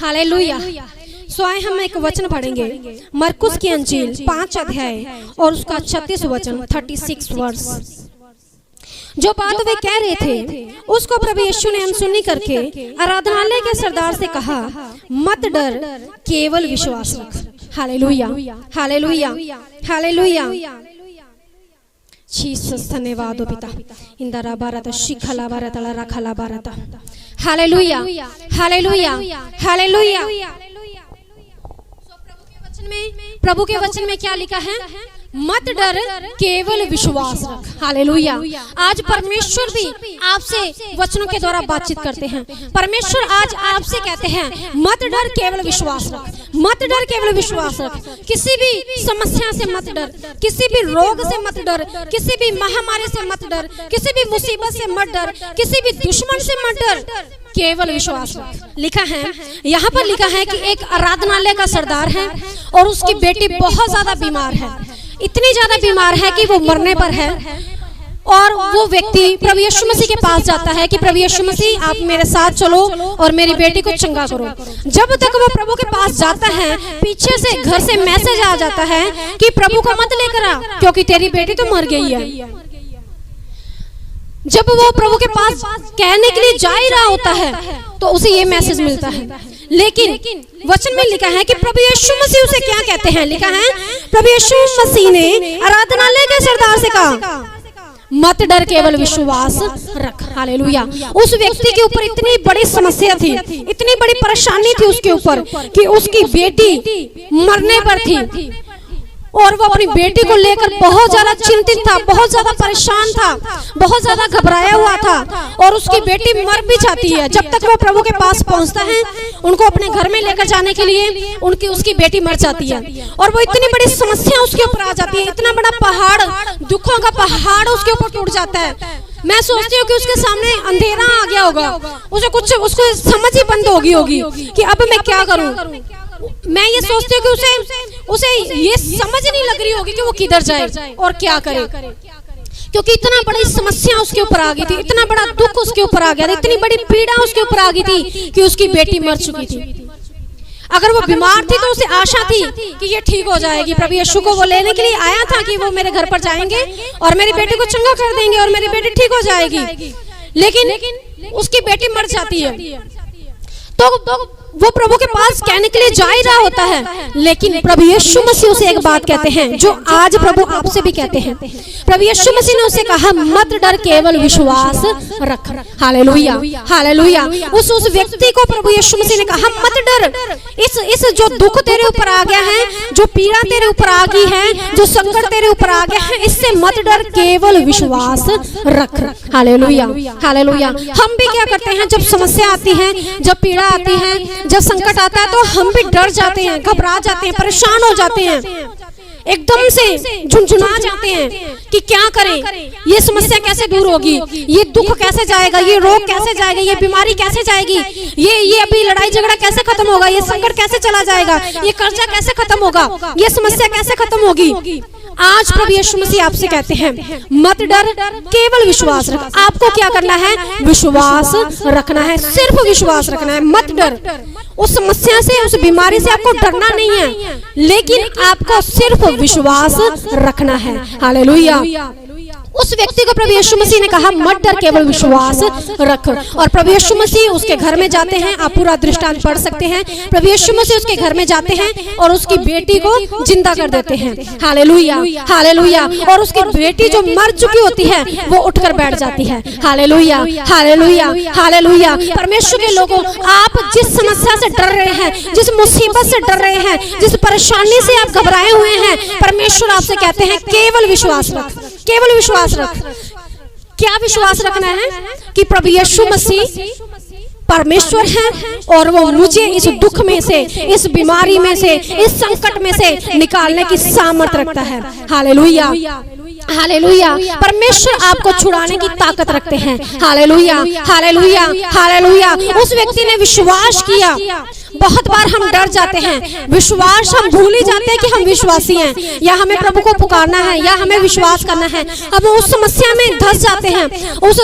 Hallelujah. सो आए हम एक वचन पढ़ेंगे, मरकुस की अंजील 5 अध्याय और उसका 36 वचन, 36 वर्स। जो बात वे कह रहे थे उसको प्रभु यीशु ने अनसुनी करके आराधनालय के सरदार से कहा, मत डर, केवल विश्वास रख। Hallelujah, hallelujah, hallelujah. जीसस, धन्यवाद हो पिता। इंदरा भारत शिखला भारत रखला भारत। Hallelujah, hallelujah, hallelujah. प्रभु के वचन में क्या लिखा है? मत डर, केवल विश्वास रख। हालेलुया। आज परमेश्वर भी आपसे वचनों के द्वारा बातचीत करते हैं। परमेश्वर आज आपसे कहते हैं, मत डर, केवल विश्वास रख। मत डर, केवल विश्वास रख। किसी भी समस्या से मत डर, किसी भी रोग से मत डर, किसी भी महामारी से मत डर, किसी भी मुसीबत से मत डर, किसी भी दुश्मन से मत डर, केवल विश्वास रख। लिखा है, यहाँ पर लिखा है कि एक आराधनालय का सरदार है और उसकी बेटी बहुत ज्यादा बीमार है। इतनी ज्यादा बीमार है कि वो मरने पर है। और वो व्यक्ति प्रभु यीशु मसीह के पास जाता है कि प्रभु यीशु मसीह, आप मेरे साथ चलो और मेरी बेटी को चंगा करो। जब तक वो प्रभु के पास जाता है, पीछे से घर से मैसेज आ जाता है कि प्रभु को मत लेकर आ, क्योंकि तेरी बेटी तो मर गई है। जब वो प्रभु के पास कहने के लिए जा ही रहा होता है तो उसे ये मैसेज मिलता है। लेकिन वचन में लिखा है कि प्रभु यीशु मसीह उसे क्या कहते हैं? लिखा है, प्रभु यीशु मसीह ने आराधनालय के सरदार से कहा, मत डर, केवल विश्वास रख। हालेलुया। उस व्यक्ति के ऊपर इतनी बड़ी समस्या थी, इतनी बड़ी परेशानी थी उसके ऊपर कि उसकी बेटी मरने पर थी और वो अपनी बेटी को लेकर बहुत ज्यादा चिंतित था, बहुत ज्यादा परेशान था, बहुत ज्यादा घबराया हुआ था और उसकी बेटी मर भी जाती है। जब तक वो प्रभु के पास पहुंचता है, उनको अपने घर में लेकर जाने के लिए, उसकी बेटी मर जाती है और वो इतनी बड़ी समस्या उसके ऊपर आ जाती है। इतना बड़ा पहाड़, दुखों का पहाड़ उसके ऊपर टूट जाता है। मैं सोचती हूँ कि उसके सामने अंधेरा आ गया होगा, उसको समझ ही बंद होगी कि अब मैं क्या करूँ। मैं ये सोचती हूँ कि उसे ये समझ नहीं लग रही होगी कि वो किधर जाए और क्या करे, क्योंकि इतना बड़ी समस्या उसके ऊपर आ गई थी, इतना बड़ा दुख उसके ऊपर आ गया था, इतनी बड़ी पीड़ा उसके ऊपर आ गई थी कि उसकी बेटी मर चुकी थी। अगर वो बीमार थी तो उसे आशा थी कि ये ठीक हो जाएगी। प्रभु यीशु को वो लेने के लिए आया था कि वो मेरे घर पर जाएंगे और मेरी बेटी को चंगा कर देंगे और मेरी बेटी ठीक हो जाएगी। लेकिन उसकी बेटी मर जाती है तो वो प्रभु के पास कहने के लिए जा ही रहा होता है। लेकिन प्रभु यीशु मसीह उसे एक बात कहते हैं जो आज प्रभु आपसे भी कहते हैं। प्रभु यीशु मसीह ने उसे कहा, मत डर, केवल विश्वास रख। Hallelujah, hallelujah. उस व्यक्ति को प्रभु यीशु मसीह ने कहा, मत डर, इस जो दुख तेरे ऊपर आ गया है, जो पीड़ा तेरे ऊपर आ गई है, जो संकट तेरे ऊपर आ गया है, इससे मत डर, केवल विश्वास रख। Hallelujah, hallelujah. हम भी क्या करते हैं, जब समस्या आती है, जब पीड़ा आती है, जब संकट आता है तो हम भी डर जाते हैं, घबरा जाते हैं, परेशान हो जाते हैं, एकदम से झुनझुना जाते हैं कि क्या करें, ये समस्या कैसे दूर होगी, ये दुख कैसे जाएगा, ये रोग कैसे जाएगा, ये बीमारी कैसे जाएगी, ये अभी लड़ाई झगड़ा कैसे खत्म होगा, ये संकट कैसे चला जाएगा, ये कर्जा कैसे खत्म होगा, ये समस्या कैसे खत्म होगी। आज प्रभु यीशु मसीह आपसे कहते हैं, मत डर, केवल विश्वास रख। आपको क्या करना है? विश्वास रखना है, सिर्फ विश्वास रखना है। मत डर, उस समस्या से, उस बीमारी से आपको डरना नहीं है, लेकिन आपको सिर्फ विश्वास रखना है। हालेलुया। उस व्यक्ति को प्रभु यीशु मसीह ने कहा, मत डर, केवल विश्वास रख। और प्रभु यीशु मसीह उसके घर में जाते हैं। आप पूरा दृष्टांत पढ़ सकते हैं। प्रभु यीशु मसीह उसके घर में जाते हैं और उसकी बेटी को जिंदा कर देते हैं। Hallelujah, hallelujah. और उसकी बेटी जो मर चुकी होती है वो उठकर बैठ जाती है। Hallelujah, hallelujah, hallelujah. परमेश्वर के लोगों, आप जिस समस्या से डर रहे हैं, जिस मुसीबत से डर रहे हैं, जिस परेशानी से आप घबराए हुए हैं, परमेश्वर आपसे कहते हैं, केवल विश्वास रख, केवल विश्वास रख। क्या विश्वास रखना है? कि प्रभु यीशु मसीह परमेश्वर है और वो मुझे इस दुख में से, इस बीमारी में से, इस संकट में से निकालने की सामर्थ रखता है। Hallelujah, hallelujah. परमेश्वर आपको छुड़ाने की ताकत रखते हैं। Hallelujah, hallelujah, hallelujah. उस व्यक्ति ने विश्वास किया, बहुत बार हम डर जाते हैं, विश्वास हम भूल ही जाते हैं कि हम विश्वासी हैं, या हमें प्रभु को पुकारना है, या हमें विश्वास करना है। हम उस समस्या में धंस जाते हैं, उस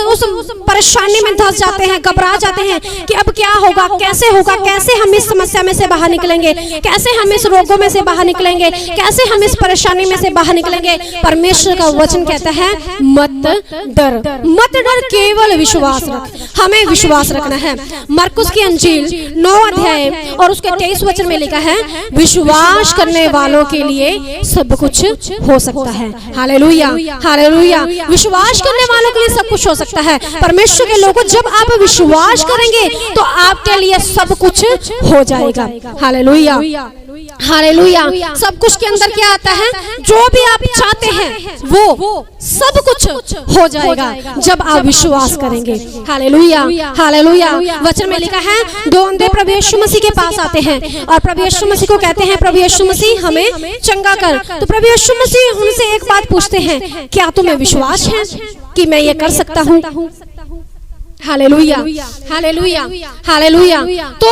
परेशानी में धंस जाते हैं, घबरा जाते हैं कि अब क्या होगा, कैसे होगा, कैसे हम इस समस्या में से बाहर निकलेंगे, कैसे हम इस रोगों में से बाहर निकलेंगे, कैसे हम इस परेशानी में से बाहर निकलेंगे। परमेश्वर का वचन कहता है मत डर, मत डर, केवल विश्वास रख। हमें विश्वास रखना है। मरकुस की अंजील 9 अध्याय और उसके 23 वचन में लिखा है, विश्वास करने वालों के लिए सब कुछ हो सकता है। Hallelujah, hallelujah. विश्वास करने वालों के लिए सब कुछ हो सकता है। परमेश्वर के लोगों, जब आप विश्वास करेंगे तो आपके लिए सब कुछ हो जाएगा। Hallelujah, hallelujah. सब कुछ के अंदर क्या आता है, जो भी आप चाहते हैं वो सब कुछ हो जाएगा जब आप विश्वास करेंगे। Hallelujah, hallelujah. वचन में लिखा है, दो अंधे प्रभु यीशु मसीह के पास आते हैं और प्रभु यीशु मसीह को कहते हैं, प्रभु यीशु मसीह हमें चंगा कर। तो प्रभु यीशु मसीह उनसे एक बात पूछते हैं, क्या तुम्हें विश्वास है कि मैं ये कर सकता हूँ? Hallelujah, hallelujah, hallelujah. तो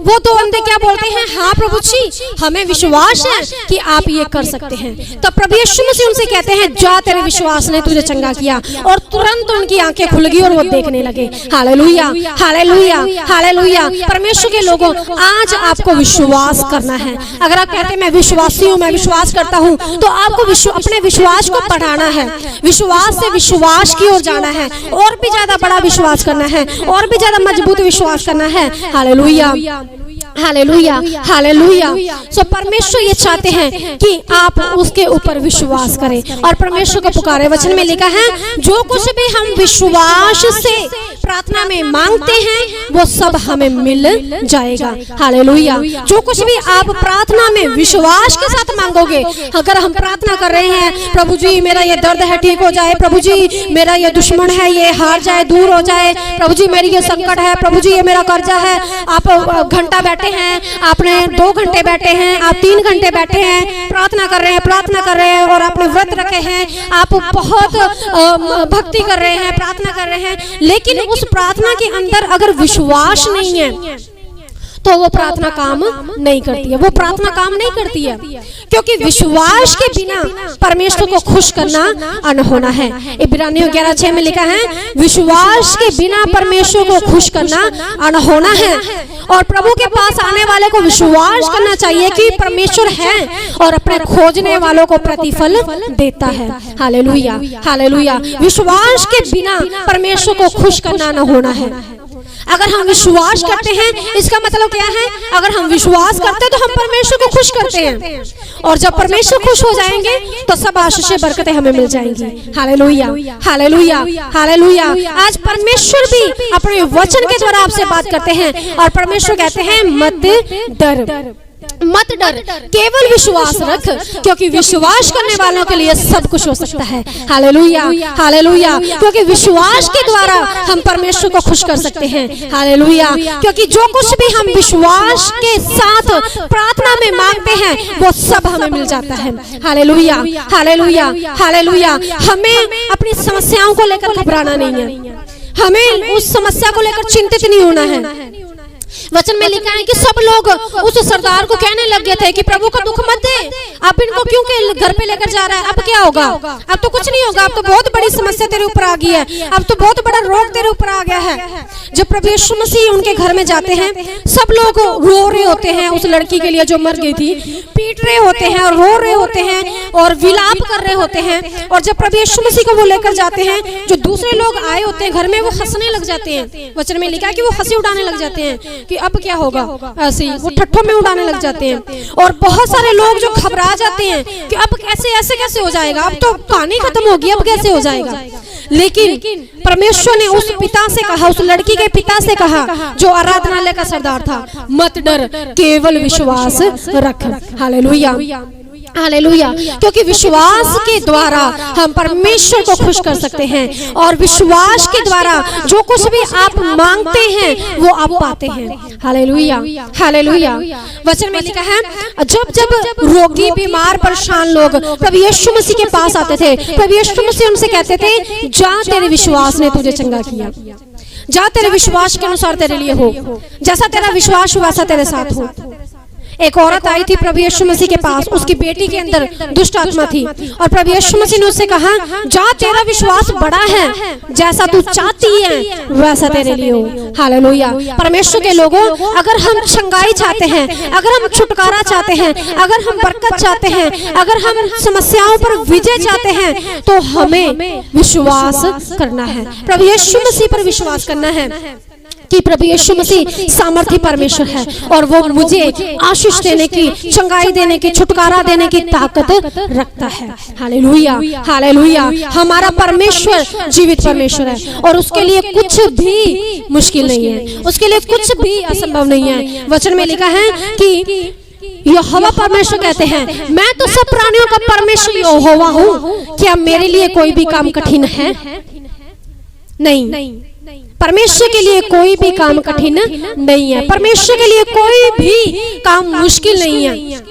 वो दो अंधे क्या बोलते हैं, हाँ प्रभु जी, हमें विश्वास है कि आप ये कर सकते हैं। तब प्रभु यीशु मसीह उनसे कहते हैं, जा, तेरे विश्वास ने तुझे चंगा किया। और तुरंत उनकी आंखें खुल गई और वो देखने लगे। Hallelujah, hallelujah, hallelujah. परमेश्वर के लोगों, आज आपको विश्वास करना है। अगर आप कहते हैं मैं विश्वासी हूँ, मैं विश्वास करता हूँ, तो आपको अपने विश्वास को बढ़ाना है, विश्वास से विश्वास की ओर जाना है, और भी ज्यादा बड़ा विश्वास करना है, और भी ज्यादा मजबूत विश्वास करना है। Hallelujah, hallelujah, hallelujah. सो परमेश्वर ये चाहते हैं कि आप उसके ऊपर विश्वास करें और परमेश्वर को पुकारे। वचन में लिखा है, जो कुछ भी हम विश्वास से प्रार्थना में मांगते हैं वो सब हमें मिल जाएगा। हालेलुया। जो कुछ भी आप प्रार्थना में विश्वास के साथ मांगोगे, अगर हम प्रार्थना कर रहे हैं, प्रभु जी मेरा ये दर्द है ठीक हो जाए, प्रभु जी मेरा ये दुश्मन है ये हार जाए, दूर हो जाए, प्रभु जी मेरी ये संकट है, प्रभु जी ये मेरा कर्जा है। आप घंटा बैठे हैं, आपने 2 घंटे बैठे हैं, आप 3 घंटे बैठे हैं, प्रार्थना कर रहे हैं, प्रार्थना कर रहे हैं, और आपने व्रत रखे हैं, आप बहुत भक्ति कर रहे हैं, प्रार्थना कर रहे हैं, लेकिन उस प्रार्थना के अंदर अगर विश्वास नहीं है तो वो प्रार्थना काम नहीं करती है, वो प्रार्थना काम नहीं करती है, क्योंकि विश्वास के बिना परमेश्वर को खुश करना अनहोना है। इब्रानियों 11:6 में लिखा है, विश्वास के बिना परमेश्वर को खुश करना अनहोना है। और प्रभु के पास आने वाले को विश्वास करना चाहिए कि परमेश्वर है और अपने खोजने वालों को प्रतिफल देता है। Hallelujah, hallelujah. विश्वास के बिना परमेश्वर को खुश करना न होना है। अगर हम विश्वास करते हैं, इसका मतलब क्या है, अगर हम विश्वास करते हैं तो हम परमेश्वर को खुश करते हैं, और जब परमेश्वर खुश हो जाएंगे तो सब आशीषें बरकतें हमें मिल जाएंगी। Hallelujah, hallelujah, hallelujah. आज परमेश्वर भी अपने वचन के द्वारा आपसे बात करते हैं और परमेश्वर कहते हैं मत डर, मत डर, केवल विश्वास रख, क्योंकि विश्वास करने वालों के लिए सब कुछ हो सकता है। Hallelujah, hallelujah. क्योंकि विश्वास के द्वारा हम परमेश्वर को खुश कर सकते हैं। हालेलुया। क्योंकि जो कुछ भी हम विश्वास के साथ प्रार्थना में मांगते हैं वो सब हमें मिल जाता है। Hallelujah, hallelujah, hallelujah. हमें अपनी समस्याओं को लेकर घबराना नहीं है, हमें उस समस्या को लेकर चिंतित नहीं होना है। वचन में लिखा है कि सब लोग उस सरदार को कहने लग गए थे कि प्रभु का दुख मत दे, आप इनको क्यों के घर पे लेकर जा रहा है, अब क्या होगा, अब तो कुछ नहीं होगा, अब तो बहुत बड़ी समस्या तेरे ऊपर आ गई है, अब तो बहुत बड़ा रोग तेरे ऊपर आ गया है। जब प्रभु यीशु मसीह उनके घर में जाते हैं, सब लोग रो रहे होते हैं उस लड़की के लिए जो मर गई थी, पीट रहे होते हैं और रो रहे होते हैं और विलाप कर रहे होते हैं। और जब प्रभु यीशु मसीह को वो लेकर जाते हैं, जो दूसरे लोग आए होते हैं घर में, वो हंसने लग जाते हैं। वचन में लिखा है कि वो हंसी उड़ाने लग जाते हैं कि अब क्या होगा, ऐसे ही वो ठट्ठों में उड़ाने लग जाते हैं। और बहुत सारे लोग जो घबरा जाते हैं कि अब ऐसे कैसे हो जाएगा, अब तो कहानी खत्म होगी, अब कैसे हो जाएगा। लेकिन परमेश्वर ने उस पिता से कहा, उस लड़की के पिता से कहा जो आराधनालय का सरदार था, मत डर, केवल विश्वास रख। Hallelujah, hallelujah. क्योंकि विश्वास के द्वारा हम परमेश्वर को खुश कर सकते हैं, और विश्वास के द्वारा जो कुछ भी आप मांगते हैं वो आप पाते हैं। Hallelujah, hallelujah. वचन में लिखा है, जब जब रोगी, बीमार, परेशान लोग प्रभु यीशु मसीह के पास आते थे, प्रभु यीशु मसीह उनसे कहते थे, जा, तेरे विश्वास ने तुझे चंगा किया। जा तेरे विश्वास के अनुसार तेरे लिए हो, जैसा तेरा विश्वास हो वैसा तेरे साथ हो। एक औरत आई थी प्रभु यीशु मसीह के पास, उसकी बेटी के अंदर दुष्ट आत्मा थी और प्रभु यीशु मसीह ने उससे कहा, जा तेरा विश्वास बड़ा है, जैसा तू चाहती है वैसा तेरे लिए हो। हालेलुया। परमेश्वर के लोगों, अगर हम चंगाई चाहते हैं, अगर हम छुटकारा चाहते हैं, अगर हम बरकत चाहते हैं, अगर हम समस्याओं पर विजय चाहते हैं, तो हमें विश्वास करना है, प्रभु यीशु मसीह पर विश्वास करना है कि प्रभु यीशु मसीह सामर्थी परमेश्वर है और वो मुझे आशीष देने की, चंगाई देने की, छुटकारा देने की ताकत रखता है। Hallelujah, hallelujah. हमारा परमेश्वर जीवित परमेश्वर है और उसके लिए कुछ भी मुश्किल नहीं है, उसके लिए कुछ भी असंभव नहीं है। वचन में लिखा है कि यहोवा परमेश्वर कहते हैं, मैं तो सब प्राणियों का परमेश्वर यहोवा हूँ, क्या मेरे लिए कोई भी काम कठिन है? नहीं, परमेश्वर के लिए कोई भी काम कठिन नहीं है, परमेश्वर के लिए कोई भी काम मुश्किल नहीं है।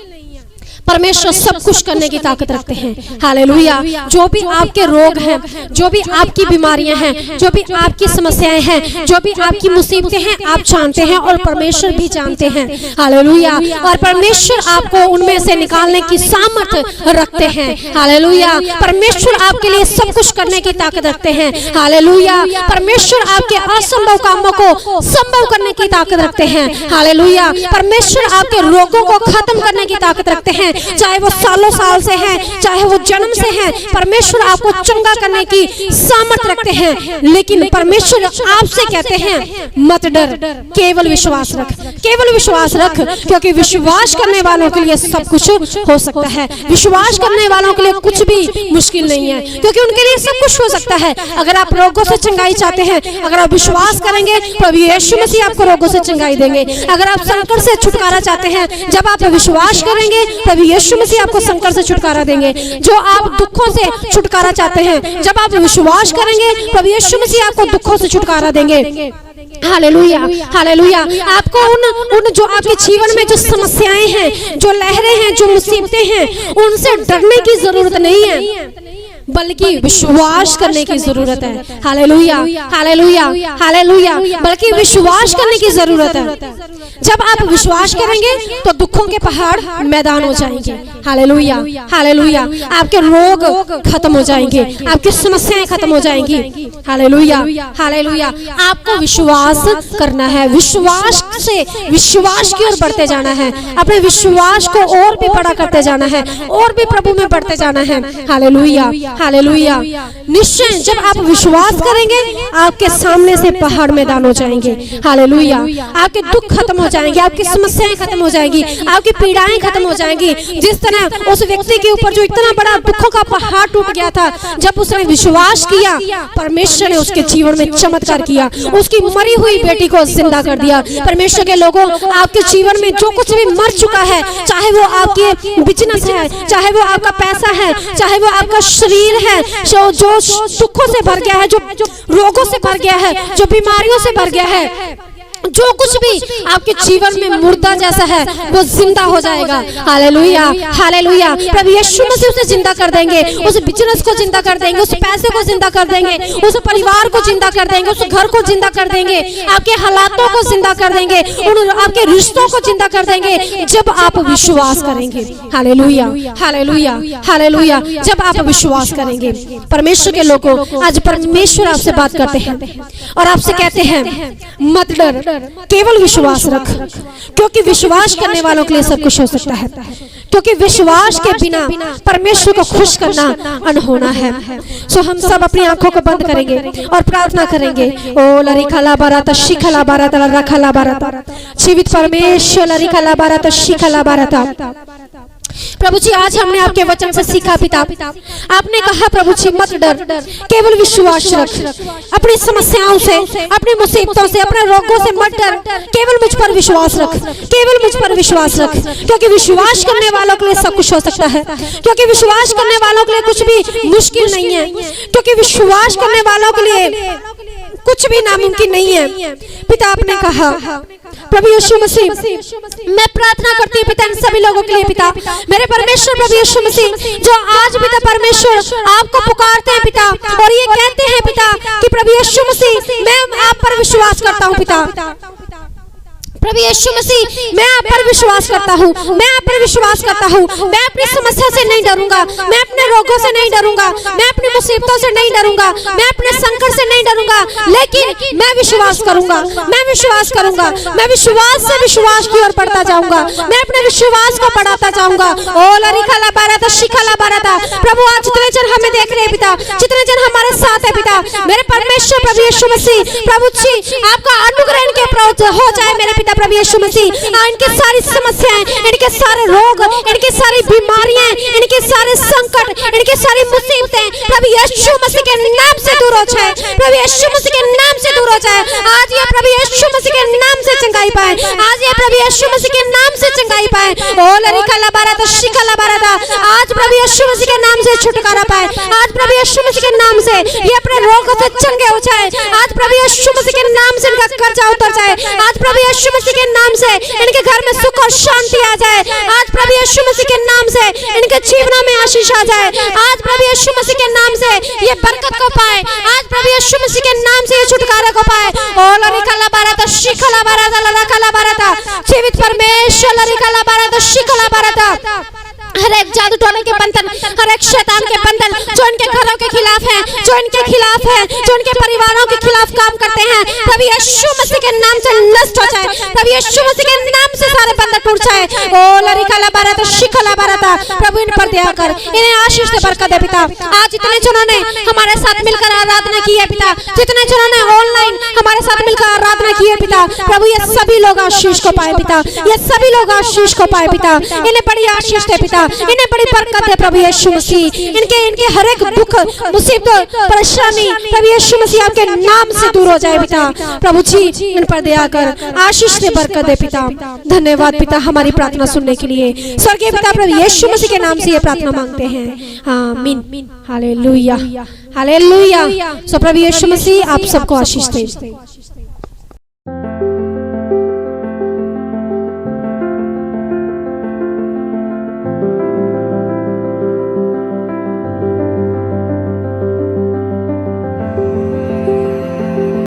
परमेश्वर सब कुछ करने की ताकत रखते हैं। हालेलुया। जो भी आपके रोग हैं, जो भी आपकी बीमारियां हैं, जो भी आपकी समस्याएं हैं, जो भी आपकी मुसीबतें हैं, आप जानते हैं और परमेश्वर भी जानते हैं। हालेलुया। और परमेश्वर आपको उनमें से निकालने की सामर्थ रखते हैं। हालेलुया। परमेश्वर आपके लिए सब कुछ करने की ताकत रखते हैं। हालेलुया। परमेश्वर आपके असंभव कामों को संभव करने की ताकत रखते हैं। हालेलुया। परमेश्वर आपके रोगों को खत्म करने की ताकत रखते हैं, चाहे वो सालों साल से हैं, चाहे वो जन्म से हैं। परमेश्वर आपको चंगा करने की सामर्थ्य रखते हैं, लेकिन परमेश्वर आपसे कहते हैं, मत डर, केवल विश्वास रख, केवल विश्वास रख, क्योंकि विश्वास करने वालों के लिए सब कुछ हो सकता है। विश्वास करने वालों के लिए कुछ भी मुश्किल नहीं है, क्योंकि उनके लिए सब कुछ हो सकता है। अगर आप रोगों से चंगाई चाहते हैं, अगर आप विश्वास करेंगे, प्रभु यीशु मसीह आपको रोगों से चंगाई देंगे। अगर आप संकट से छुटकारा चाहते हैं, जब आप विश्वास करेंगे, प्रभु यीशु मसीह आपको संकट से छुटकारा देंगे। जो आप दुखों से छुटकारा चाहते हैं, जब आप विश्वास करेंगे, प्रभु यीशु मसीह आपको दुखों से छुटकारा देंगे। Hallelujah, hallelujah. आपको उन जो आपके जीवन में जो समस्याएं हैं, जो लहरें हैं, जो मुसीबतें हैं, उनसे डरने की जरूरत नहीं है, बल्कि विश्वास करने की जरूरत है। Hallelujah, hallelujah, hallelujah. बल्कि विश्वास करने की जरूरत है। जब आप विश्वास करेंगे तो दुखों के पहाड़ मैदान हो जाएंगे। Hallelujah, hallelujah. आपके रोग खत्म हो जाएंगे, आपकी समस्याएं खत्म हो जाएंगी। Hallelujah, hallelujah. आपको विश्वास करना है, विश्वास से विश्वास की ओर बढ़ते जाना है, अपने विश्वास को और भी बड़ा करते जाना है, और भी प्रभु में बढ़ते जाना है। Hallelujah, hallelujah. निश्चय जब आप विश्वास करेंगे, आपके सामने से पहाड़ मैदान हो जाएंगे। हालेलुया। आपके दुख खत्म हो जाएंगे, आपकी समस्याएं खत्म हो जाएंगी, आपकी पीड़ाएं खत्म हो जाएंगी। जिस तरह उस व्यक्ति के ऊपर जो इतना बड़ा दुखों का पहाड़ टूट गया था, जब उसने विश्वास किया, परमेश्वर ने उसके जीवन में चमत्कार किया, उसकी मरी हुई बेटी को जिंदा कर दिया। परमेश्वर के लोगों, आपके जीवन में जो कुछ भी मर चुका है, चाहे वो आपके बिजनेस है, चाहे वो आपका पैसा है, चाहे वो आपका शरीर है, जो दुखों से भर गया है, जो रोगों से भर गया है, जो बीमारियों से भर गया है, जो कुछ भी आपके जीवन में मुर्दा जैसा है, वो जिंदा हो जाएगा। Hallelujah, hallelujah. प्रभु यीशु मसीह उसे जिंदा कर देंगे, उस बिजनेस को जिंदा कर देंगे, उस पैसे को जिंदा कर देंगे, उस परिवार को जिंदा कर देंगे, उस घर को जिंदा कर देंगे, आपके हालातों को जिंदा कर देंगे, उन आपके रिश्तों को जिंदा कर देंगे, जब आप विश्वास करेंगे। Hallelujah, hallelujah, hallelujah. जब आप विश्वास करेंगे। परमेश्वर के लोगों, आज परमेश्वर आपसे बात करते हैं और आपसे कहते हैं, मत डर, केवल विश्वास रख, क्योंकि विश्वास करने वालों के लिए सब कुछ हो सकता है। क्योंकि विश्वास के बिना परमेश्वर को खुश करना अनहोना है। सो हम सब अपनी आंखों को बंद करेंगे और प्रार्थना करेंगे। ओ लरिखला बाराता शिखला बाराता रखला बाराता, जीवित परमेश्वर लरिखला बाराता शिखला बाराता। प्रभु जी, आज हमने आपके वचन से सीखा पिता, आपने कहा प्रभु जी, मत डर, केवल विश्वास रख। अपनी समस्याओं से, अपनी मुसीबतों से, अपने रोगों से मत डर, केवल मुझ पर विश्वास रख, केवल मुझ पर विश्वास रख, क्योंकि विश्वास करने वालों के लिए सब कुछ हो सकता है, क्योंकि विश्वास करने वालों के लिए कुछ भी मुश्किल नहीं है, क्योंकि विश्वास करने वालों के लिए कुछ भी नामुमकिन नहीं है। पिता आपने कहा प्रभु यीशु मसीह, मैं प्रार्थना करती हूँ पिता इन सभी लोगों के लिए पिता, मेरे परमेश्वर प्रभु यीशु मसीह, जो आज पिता परमेश्वर आपको पुकारते हैं पिता, और ये कहते हैं पिता कि प्रभु यीशु मसीह मैं आप पर विश्वास करता हूँ पिता। प्रभु यीशु मसीह मैं आप पर विश्वास करता हूँ, मैं आप पर विश्वास करता हूँ। मैं अपनी समस्या से नहीं डरूंगा, मैं अपने रोगों से नहीं डरूंगा, मैं अपनी मुसीबतों से नहीं डरूंगा, मैं अपने संकट से नहीं डरूंगा, लेकिन मैं विश्वास करूंगा, मैं विश्वास करूंगा, मैं विश्वास से विश्वास की ओर बढ़ता जाऊंगा, मैं अपने विश्वास को बढ़ाता जाऊंगा। ओ लरिकाला बाराता शिकाला बाराता। प्रभु आज जितने जन हमें देख रहे हैं पिता, जितने जन हमारे साथ है पिता, मेरे परमेश्वर प्रभु यीशु मसीह, प्रभु जी आपका अनुग्रह इनके ऊपर हो जाए मेरे पिता प्रभु यीशु मसीह। इनके सारी समस्याएं, इनके सारे रोग, इनके सारी बीमारियां, इनके सारे संकट, इनके सारी मुसीबतें प्रभु यीशु मसीह के नाम से दूर हो जाए, प्रभु यीशु मसीह के नाम से दूर हो जाए। आज ये प्रभु यीशु मसीह के नाम से चंगाई पाए, आज ये प्रभु यीशु मसीह के नाम से चंगाई पाए। ओ लरिकाला बाराता शिकाला बाराता। आज प्रभु यीशु मसीह के नाम से छुटकारा पाए, आज प्रभु यीशु मसीह के नाम से ये अपने रोगों से चंगे हो जाए, आज प्रभु यीशु मसीह के नाम से इनका कर्जा उतर जाए, आज प्रभु यीशु मसीह के नाम से इनके घर में सुख और शांति आ जाए, आज प्रभु यीशु मसीह के नाम से इनके जीवनों में आशीष आ जाए, आज प्रभु यीशु मसीह के नाम से ये बरकत को पाए, आज प्रभु यीशु मसीह के नाम से ये छुटकारा को पाए। ओ लरिकाला बाराता शिकाला बाराता लरिकाला बाराता। जीवित परमेश्वर लरिकाला बाराता शिकाला बाराता। हर एक जादू टोने के बंधन, हर एक शैतान के बंधन जो इनके घरों के खिलाफ है, जो इनके खिलाफ है, जो इनके परिवारों के खिलाफ काम करते हैं, प्रभु यीशु मसीह के नाम से नष्ट हो जाए, प्रभु यीशु मसीह के नाम से सारे बंधन टूट जाए। ओ लरिकाला बाराता शिकाला बाराता। प्रभु इन पर दया कर, इन्हें आशीष दे, बरकत दे पिता। आज जितने जनों ने हमारे साथ मिलकर आराधना की है पिता, जितने जनों ने ऑनलाइन हमारे साथ मिलकर आराधना की है पिता, प्रभु ये सभी लोग आशीष को पाए पिता, ये सभी लोग आशीष को पाए पिता। इन्हें बड़ी आशीष दे पिता, इन्हें बड़ी बरकत दे प्रभु यीशु मसीह। इनके हर एक दुख मुसीबत परेशानी प्रभु यीशु मसीह आपके नाम से दूर हो जाए पिता। प्रभु जी इन पर दया कर, आशीष दे, बरकत दे पिता। धन्यवाद पिता हमारी प्रार्थना सुनने के लिए। स्वर्गीय पिता प्रभु यीशु मसीह के नाम से ये प्रार्थना मांगते हैं, आमीन। Hallelujah hallelujah. सो प्रभु यीशु मसीह आप सबको आशीष दे।